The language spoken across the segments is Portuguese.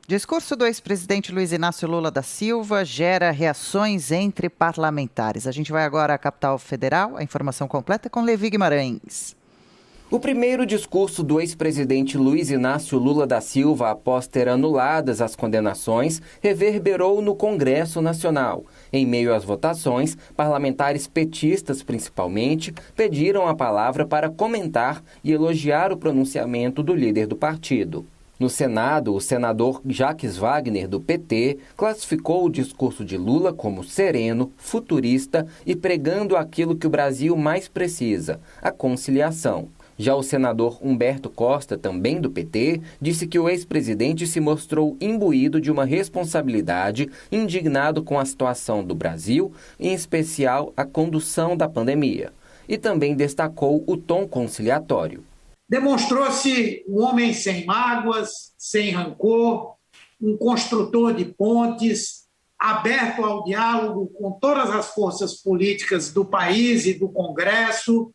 Discurso do ex-presidente Luiz Inácio Lula da Silva gera reações entre parlamentares. A gente vai agora à capital federal. A informação completa com Levi Guimarães. O primeiro discurso do ex-presidente Luiz Inácio Lula da Silva, após ter anuladas as condenações, reverberou no Congresso Nacional. Em meio às votações, parlamentares petistas, principalmente, pediram a palavra para comentar e elogiar o pronunciamento do líder do partido. No Senado, o senador Jacques Wagner, do PT, classificou o discurso de Lula como sereno, futurista e pregando aquilo que o Brasil mais precisa, a conciliação. Já o senador Humberto Costa, também do PT, disse que o ex-presidente se mostrou imbuído de uma responsabilidade, indignado com a situação do Brasil, em especial a condução da pandemia. E também destacou o tom conciliatório. Demonstrou-se um homem sem mágoas, sem rancor, um construtor de pontes, aberto ao diálogo com todas as forças políticas do país e do Congresso,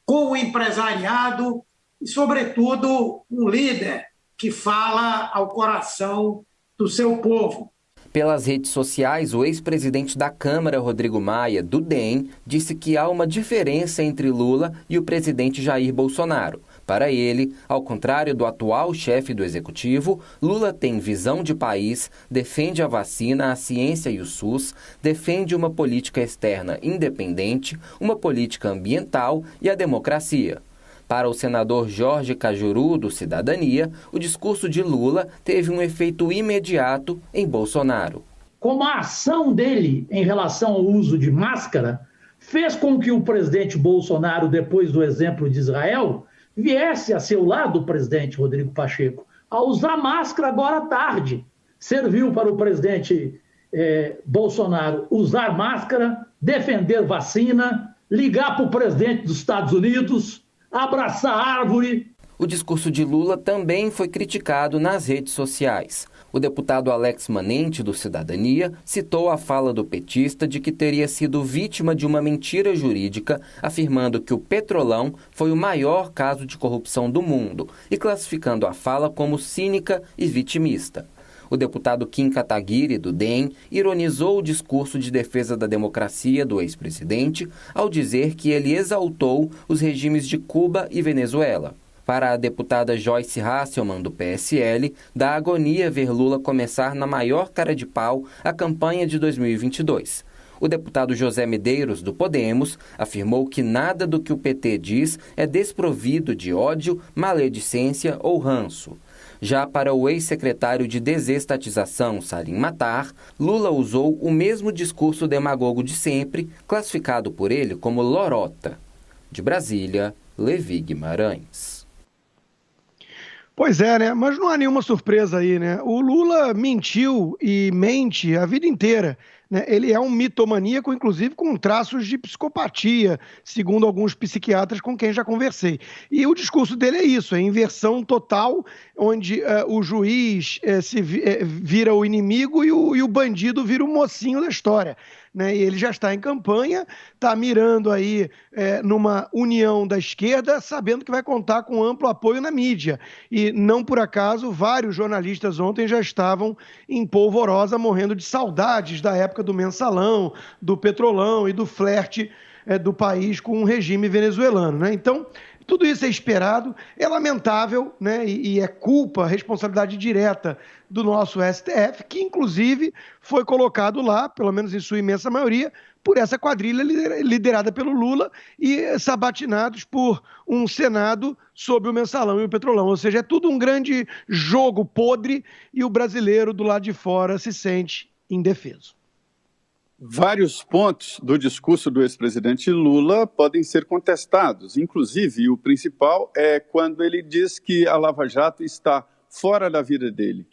com o empresariado e, sobretudo, um líder que fala ao coração do seu povo. Pelas redes sociais, o ex-presidente da Câmara, Rodrigo Maia, do DEM, disse que há uma diferença entre Lula e o presidente Jair Bolsonaro. Para ele, ao contrário do atual chefe do executivo, Lula tem visão de país, defende a vacina, a ciência e o SUS, defende uma política externa independente, uma política ambiental e a democracia. Para o senador Jorge Cajuru, do Cidadania, o discurso de Lula teve um efeito imediato em Bolsonaro. Como a ação dele em relação ao uso de máscara fez com que o presidente Bolsonaro, depois do exemplo de Israel, viesse a seu lado o presidente Rodrigo Pacheco a usar máscara agora à tarde. Serviu para o presidente Bolsonaro usar máscara, defender vacina, ligar para o presidente dos Estados Unidos, abraçar árvore. O discurso de Lula também foi criticado nas redes sociais. O deputado Alex Manente, do Cidadania, citou a fala do petista de que teria sido vítima de uma mentira jurídica, afirmando que o Petrolão foi o maior caso de corrupção do mundo e classificando a fala como cínica e vitimista. O deputado Kim Kataguiri, do DEM, ironizou o discurso de defesa da democracia do ex-presidente ao dizer que ele exaltou os regimes de Cuba e Venezuela. Para a deputada Joyce Hasselmann, do PSL, dá agonia ver Lula começar na maior cara de pau a campanha de 2022. O deputado José Medeiros, do Podemos, afirmou que nada do que o PT diz é desprovido de ódio, maledicência ou ranço. Já para o ex-secretário de Desestatização, Salim Matar, Lula usou o mesmo discurso demagogo de sempre, classificado por ele como lorota. De Brasília, Levi Guimarães. Pois é, né? Mas não há nenhuma surpresa aí, né? O Lula mentiu e mente a vida inteira, né? Ele é um mitomaníaco, inclusive com traços de psicopatia, segundo alguns psiquiatras com quem já conversei. E o discurso dele é isso, é inversão total, onde o juiz vira o inimigo e o bandido vira o mocinho da história. Né? E ele já está em campanha, está mirando aí numa união da esquerda, sabendo que vai contar com amplo apoio na mídia. E não por acaso, vários jornalistas ontem já estavam em polvorosa, morrendo de saudades da época do mensalão, do petrolão e do flerte do país com o regime venezuelano. Né? Então, tudo isso é esperado, é lamentável, né? E é culpa, responsabilidade direta do nosso STF, que inclusive foi colocado lá, pelo menos em sua imensa maioria, por essa quadrilha liderada pelo Lula e sabatinados por um Senado sob o mensalão e o petrolão. Ou seja, é tudo um grande jogo podre e o brasileiro do lado de fora se sente indefeso. Vários pontos do discurso do ex-presidente Lula podem ser contestados. Inclusive, o principal é quando ele diz que a Lava Jato está fora da vida dele.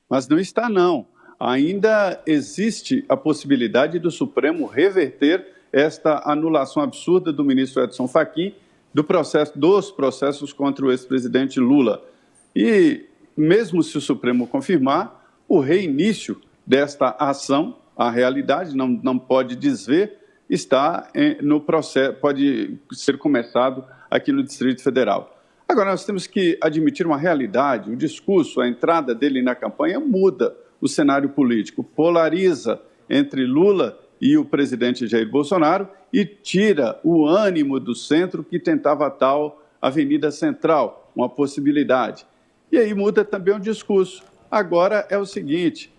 Mas não está, não. Ainda existe a possibilidade do Supremo reverter esta anulação absurda do ministro Edson Fachin dos processos contra o ex-presidente Lula. E, mesmo se o Supremo confirmar, o reinício desta ação, a realidade não pode desver, está no processo, pode ser começado aqui no Distrito Federal. Agora, nós temos que admitir uma realidade: o discurso, a entrada dele na campanha muda o cenário político, polariza entre Lula e o presidente Jair Bolsonaro e tira o ânimo do centro que tentava a tal Avenida Central, uma possibilidade. E aí muda também o discurso. Agora é o seguinte,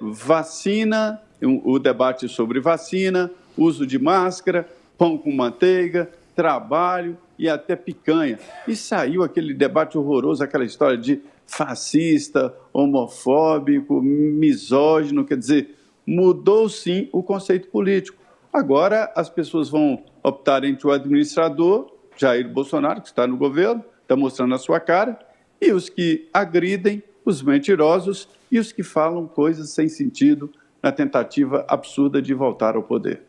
vacina, o debate sobre vacina, uso de máscara, pão com manteiga, trabalho e até picanha. E saiu aquele debate horroroso, aquela história de fascista, homofóbico, misógino, quer dizer, mudou sim o conceito político. Agora as pessoas vão optar entre o administrador, Jair Bolsonaro, que está no governo, está mostrando a sua cara, e os que agridem, os mentirosos e os que falam coisas sem sentido na tentativa absurda de voltar ao poder.